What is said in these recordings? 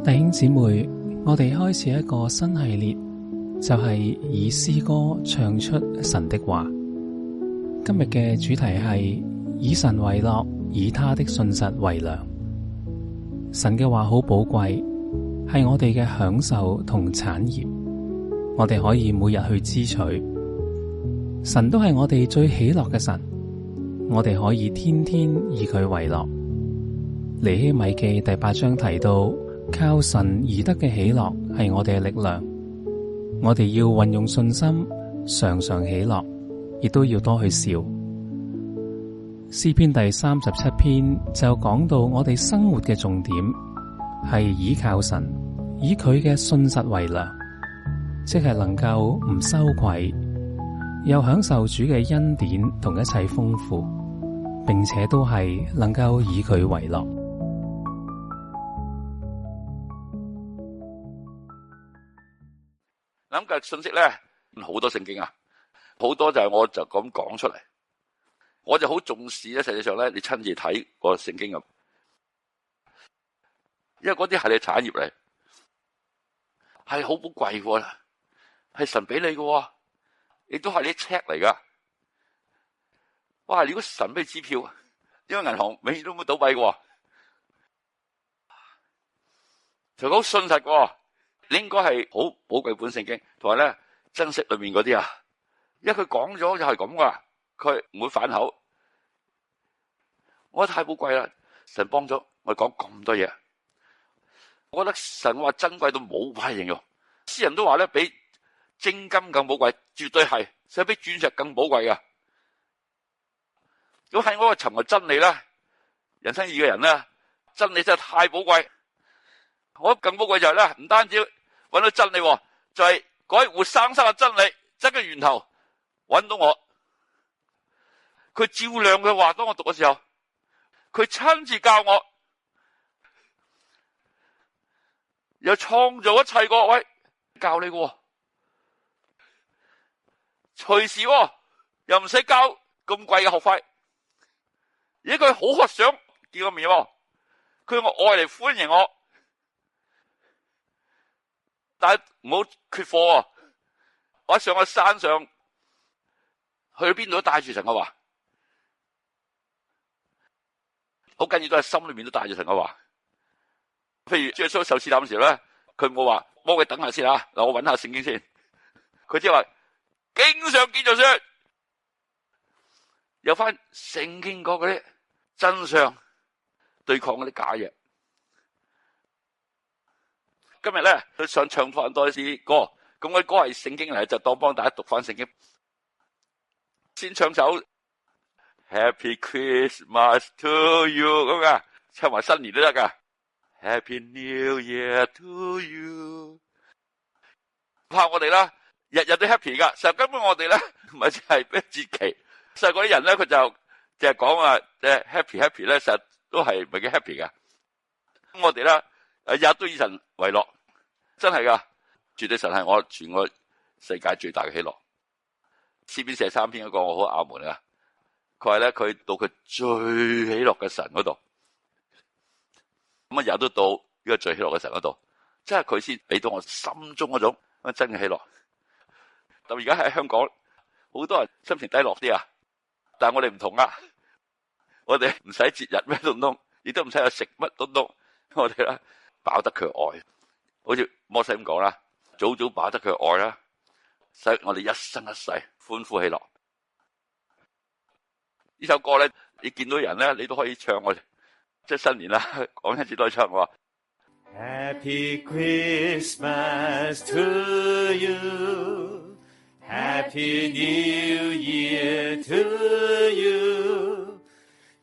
弟兄姊妹，我哋開始一個新系列，就係以詩歌唱出神的話。今日嘅主題係以神為樂，以他的信實為糧。神嘅話好寶貴，係我哋嘅享受同產業，我哋可以每日去支取。神都係我哋最喜樂嘅神，我哋可以天天以佢為樂。尼希米記第8章提到，靠神而得嘅喜樂係我哋嘅力量，我哋要運用信心，常常喜樂，亦都要多去笑。詩篇第37篇就講到我哋生活嘅重點係倚靠神，以佢嘅信實為糧，即係能夠唔羞愧，又享受主嘅恩典同一切豐富，並且都係能夠以佢為樂。諗嘅信息咧，好多聖經啊，好多就係我就咁講出嚟，我就好重視咧。實際上咧，你親自睇個聖經咁，因為嗰啲係你產業嚟，係好寶貴嘅，係神俾你嘅，亦都係你 check 嚟噶。哇！如果神俾支票，因為銀行永遠都冇倒閉嘅，就好信實嘅。你應該係好寶貴本聖經，同埋咧珍惜裏面嗰啲啊，因為佢講咗就係咁噶，佢唔會反口。我覺得太寶貴啦，神幫咗我哋講咁多嘢，我覺得神話珍貴到冇法形容。詩人都話咧，比精金更寶貴，絕對係，甚至比鑽石更寶貴噶。如果喺我個尋求真理啦，人生意義嘅人咧，真理真係太寶貴。我更寶貴就係咧，唔單止揾到真理，就係嗰活生生嘅真理，真嘅源頭揾到我。佢照亮嘅話，當我讀嘅時候，佢親自教我，又創造一切個位教你嘅，隨時又唔使交咁貴嘅學費，而且佢好渴想見個面，佢用愛嚟歡迎我。但係唔好缺課，我一上個山上，去邊度都帶住神嘅話，好緊要都係心裏面都帶住神嘅話。譬如主耶穌受試探嘅時候咧，佢冇話幫佢等下先啊，嗱我搵下聖經先。佢即係話經上記著說，有翻聖經嗰啲真相對抗嗰啲假嘢。今日咧，佢想唱翻多啲歌，咁嗰啲歌係聖經嚟，就當幫大家讀翻聖經。先唱首 Happy Christmas to you 咁噶，唱埋新年都得噶。Happy New Year to you， 怕我哋啦，日日都 happy 噶。實根本我哋咧唔係淨係咩節期，實嗰啲人咧佢就淨係講話happy 咧，實都係唔係幾 happy 噶。咁我哋咧日日都以神為樂。真係噶，絕對神係我全個世界最大嘅喜樂。詩篇43篇嗰個我好阿門啊！佢話咧，佢到佢最喜樂嘅神嗰度，咁啊日都到呢個最喜樂嘅神嗰度，即係佢先俾到我心中嗰種真嘅喜樂。但而家喺香港，好多人心情低落啲啊，但係我哋唔同啊，我哋唔使節日咩東東，亦都唔使去食乜東東，我哋咧飽得佢愛。好似摩西咁講啦，早早飽得佢愛啦，使我哋一生一世歡呼喜樂。呢首歌咧，你見到人咧，你都可以唱我哋，即係新年啦，講一次都係唱我。Happy Christmas to you, Happy New Year to you，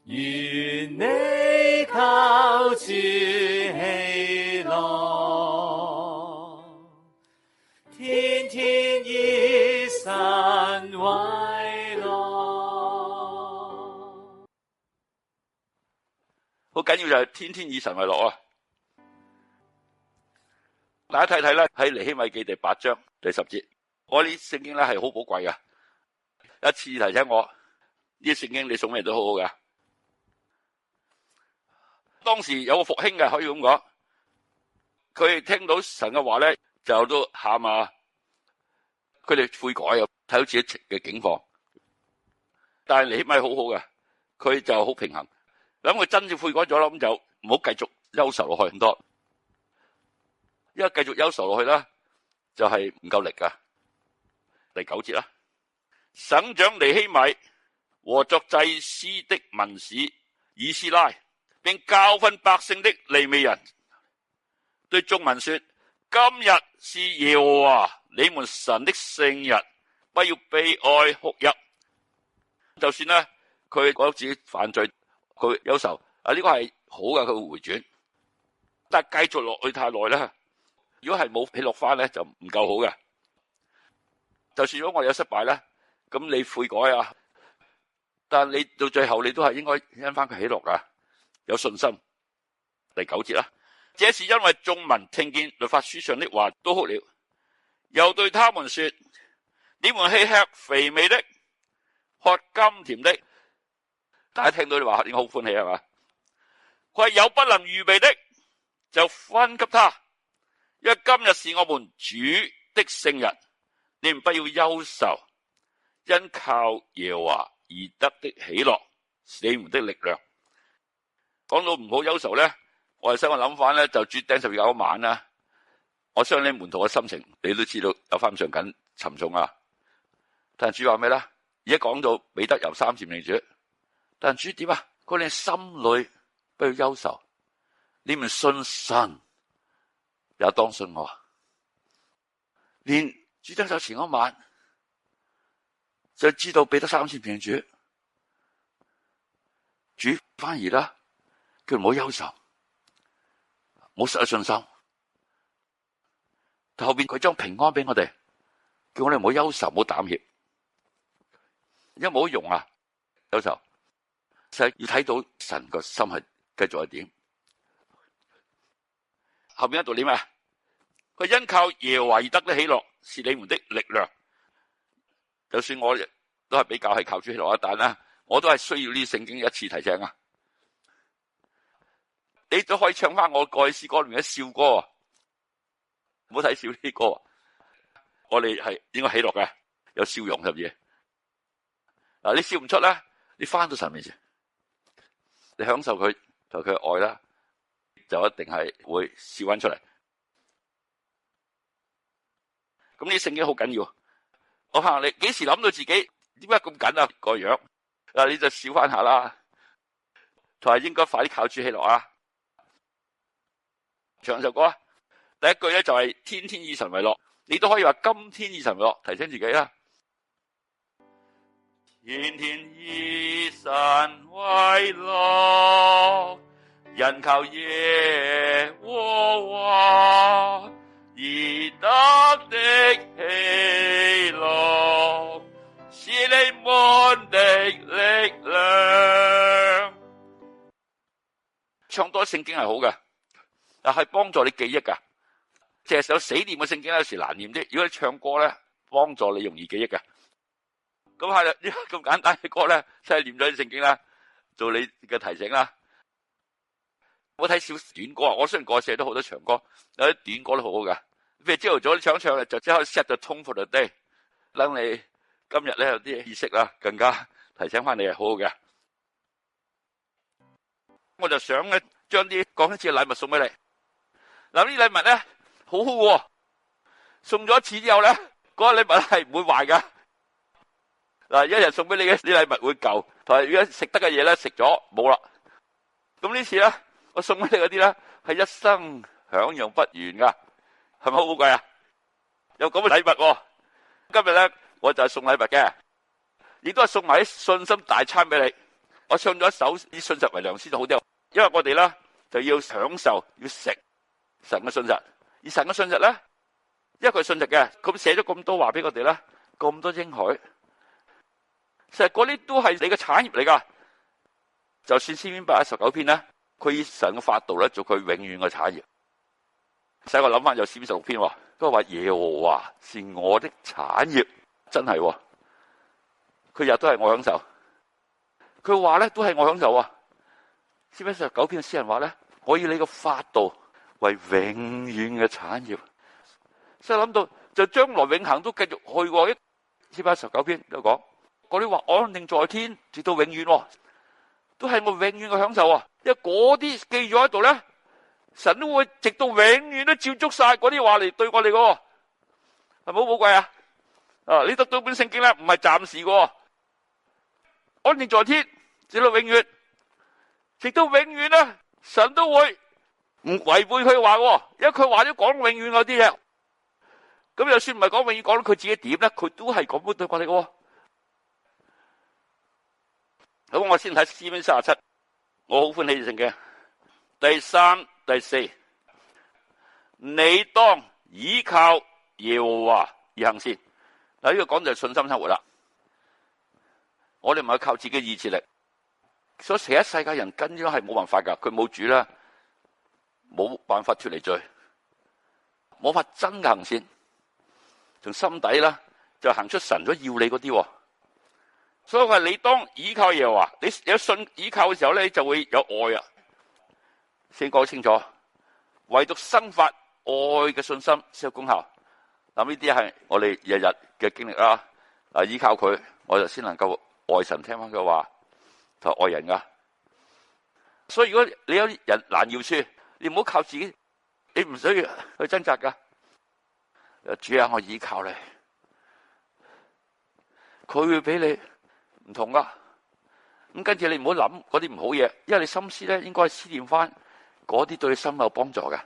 願你靠主喜樂。天天以神為樂，好緊要就係天天以神為樂啊！大家睇睇咧，喺尼希米記第8章第10節，我啲聖經咧係好寶貴噶。一次提醒我，呢啲聖經你送咩都好好噶。當時有個復興嘅，可以咁講。佢哋聽到神嘅話咧，就都喊啊！佢哋悔改啊，睇到自己嘅境況。但係尼希米好好嘅，佢就好平衡。咁佢真正悔改咗啦，咁就唔好繼續憂愁落去咁多，因為繼續憂愁落去啦，就係唔夠力噶。第9節啦，省長尼希米和作祭司的文士以斯拉，並教訓百姓的利未人，對眾民說：今日是耶和華你們神的聖日，不要悲哀哭泣。就算咧，佢覺得自己犯罪，佢憂愁啊，呢個係好嘅，佢會回轉。但係繼續落去太耐咧，如果係冇起落翻咧，就唔夠好嘅。就算如果我有失敗咧，咁你悔改啊，但你到最後你都係應該因翻佢喜樂噶，有信心。第9節啦，這是因為眾民聽見律法書上的話都哭了，又對他們說：你們吃肥美的，喝甘甜的。大家聽到你話應該好歡喜係嘛？佢話有不能預備的，就分給他，因為今日是我們主的聖日，你們不要憂愁，因靠耶和華而得的喜樂是你們的力量。講到唔好憂愁咧，我哋使我諗翻咧，就主釘十字架嗰晚啦。我相信你門徒嘅心情，你都知道有翻上緊沉重啊。但係主話咩咧？而家講到彼得由3次認主，但係主點啊？佢哋心裏不要憂愁，你們信神也當信我。連主釘手前嗰晚就知道彼得3次認主，主反而啦，叫唔好憂愁，唔好失去信心。但後邊佢將平安俾我哋，叫我哋唔好憂愁，唔好膽怯，因為冇用啊！憂愁，就係要睇到神個心係繼續係點。後邊一度點啊？佢因靠耶和華而得的喜樂是你們的力量。就算我都係比較係靠主喜樂，但係我都係需要呢聖經一次提醒啊！你都可以唱翻我過去詩歌裏面嘅笑歌啊！唔好睇笑呢啲歌，我哋係應該喜樂嘅，有笑容甚至。嗱，你笑唔出咧，你翻到神面前，你享受佢同佢嘅愛啦，就一定係會笑翻出嚟。咁呢聖經好緊要，我怕你幾時諗到自己點解咁緊啊個樣，嗱你就笑翻下啦，同埋應該快啲靠主喜樂啊！唱首歌啊！第一句咧就係天天以神為樂，你都可以話今天以神為樂，提醒自己啦。天天以神為樂，因靠耶和華而得的喜樂是你們的力量。唱多聖經係好嘅，但係幫助你記憶噶。淨係有死念嘅聖經有時難念啲，如果你唱歌咧，幫助你容易記憶嘅。咁係啦，呢個咁簡單嘅歌咧，真係念咗啲聖經啦，做你嘅提醒啦。我睇少短歌啊，我雖然過寫都好多長歌，有啲短歌都好好噶。譬如朝頭早你唱唱就即刻 set the tone for the day，等你今日咧有啲意識啦，更加提醒翻你係好好嘅。我就想咧將啲講一次嘅禮物送俾你。嗱，呢禮物咧好好喎，送咗一次之後咧，嗰個禮物係唔會壞噶。嗱，一日送俾你嘅啲禮物會舊，同埋如果食得嘅嘢咧食咗冇啦。咁呢次咧，我送俾你嗰啲咧係一生享用不完噶，係咪好貴啊？有咁嘅禮物喎。今日咧我就係送禮物嘅，亦都係送埋啲信心大餐俾你。我唱咗一首以信實為糧先就好啲，因為我哋咧就要享受要食神嘅信實，而神嘅信實咧，因為佢係信實嘅，咁寫咗咁多話俾我哋啦，咁多應許。其實嗰啲都係你嘅產業嚟噶，就算詩篇119篇咧，佢以神嘅法度咧做佢永遠嘅產業。使我諗翻有詩篇16篇，佢話耶和華是我的產業，真係，佢日都係我享受。佢話咧都係我享受啊。詩篇19篇嘅詩人話咧，我以你嘅法度為永遠嘅產業。所以諗到就將來永恆都繼續去喎。詩篇19篇都講嗰啲話安定在天，直到永遠，都係我永遠嘅享受啊！因為嗰啲記咗喺度咧，神都會直到永遠都照足晒嗰啲話嚟對我哋嘅，係咪好寶貴啊？你得到本聖經咧，唔係暫時嘅，安定在天，直到永遠，直到永遠咧，神都會唔違背佢話，因為佢話都講永遠嗰啲嘢。咁就算唔係講永遠，講到佢自己點咧，佢都係咁樣對我哋嘅。咁我先睇詩篇37，我好歡喜聖經。第3、第4，你當倚靠耶和華而行善。嗱，呢個講就係信心生活啦。我哋唔係靠自己意志力，所以成一世界人跟咗係冇辦法噶，佢冇主啦，冇辦法脫離罪，冇法真嘅行善。從心底啦，就行出神所要你嗰啲，所以我話你當倚靠耶和華，你有信倚靠嘅時候咧，你就會有愛啊。先講清楚，唯獨生發愛嘅信心先有功效。嗱，呢啲係我哋日日嘅經歷啦。依靠佢，我就先能夠愛神，聽翻佢話，同愛人噶。所以如果你有人難饒恕，你唔好靠自己，你唔需要去掙扎噶。主啊，我倚靠你，佢會俾你唔同噶。咁跟住你唔好諗嗰啲唔好嘢，因為你心思咧應該思念翻嗰啲對你心有幫助嘅。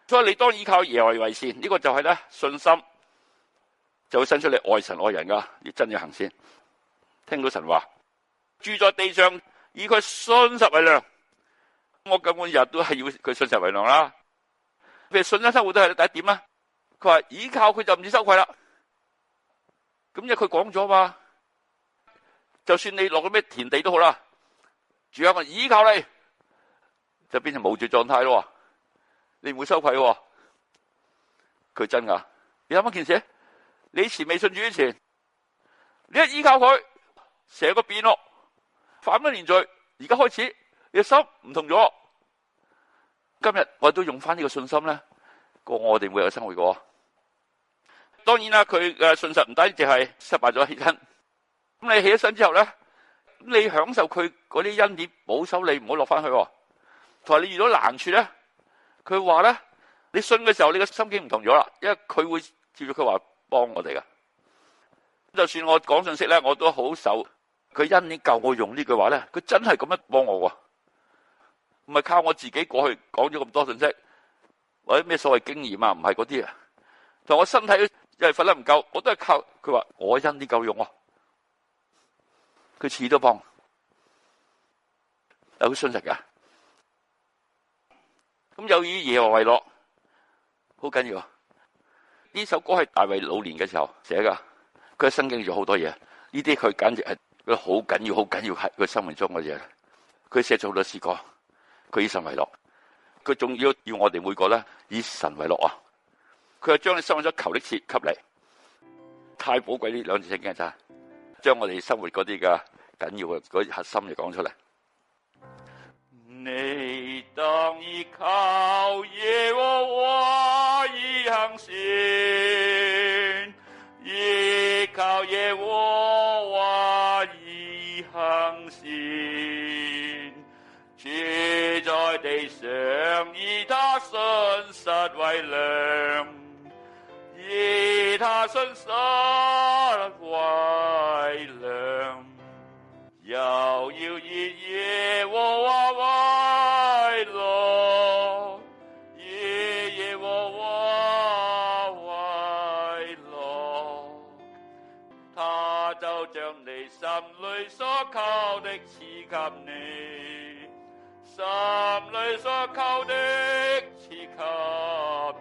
所以你當倚靠耶和華為善，呢個就係咧信心就會生出你愛神愛人噶，要真要行善。聽到神話，住在地上以佢信實為糧，我根本日都係要佢信實為糧啦。譬如信心生活都係第一點啦。佢話倚靠佢就唔止羞愧啦。咁因為佢講咗嘛，就算你落咗咩田地都好啦，主啊，我倚靠你，就變成無罪狀態咯。你唔會羞愧喎，佢真噶。你諗一件事，你以前未信主之前，你一依靠佢，成個變咯，犯咗連罪。而家開始，你嘅心唔同咗。今日我都用翻呢個信心咧，過我哋每日嘅生活過。當然啦，佢嘅信實唔單止係失敗咗起身。咁你起咗身之後咧，咁你享受佢嗰啲恩典，保守你唔好落翻去。同埋你遇到難處咧，佢話咧，你信嘅時候，你嘅心境唔同咗啦，因為佢會照住佢話幫我哋噶。就算我講信息咧，我都好受佢恩典夠我用呢句話咧，佢真係咁樣幫我喎。唔係靠我自己過去講咗咁多信息，或者咩所謂經驗啊，唔係嗰啲啊。同我身體因為瞓得唔夠，我都係靠佢話我恩典夠用喎。佢次都幫，有好信實噶。咁有以耶和華為樂，好緊要。呢首歌係大衛老年嘅時候寫噶，佢喺生經咗好多嘢。呢啲佢簡直係佢好緊要，好緊要係佢生命中嘅嘢。佢寫咗好多詩歌。佢以神為樂，佢仲要我哋每個咧以神為樂啊！佢係將你生活咗求的賜給你，太寶貴呢兩字聖經真係，將我哋生活嗰啲嘅緊要嘅嗰啲核心嚟講出嚟。你當倚靠耶和華而行善，倚靠耶和華而行善。住在地上，以他信實為糧，以他信實為糧，又要以耶和華為樂，以耶和華為樂，他就將你心裡所求的賜給你。心裡所求的賜給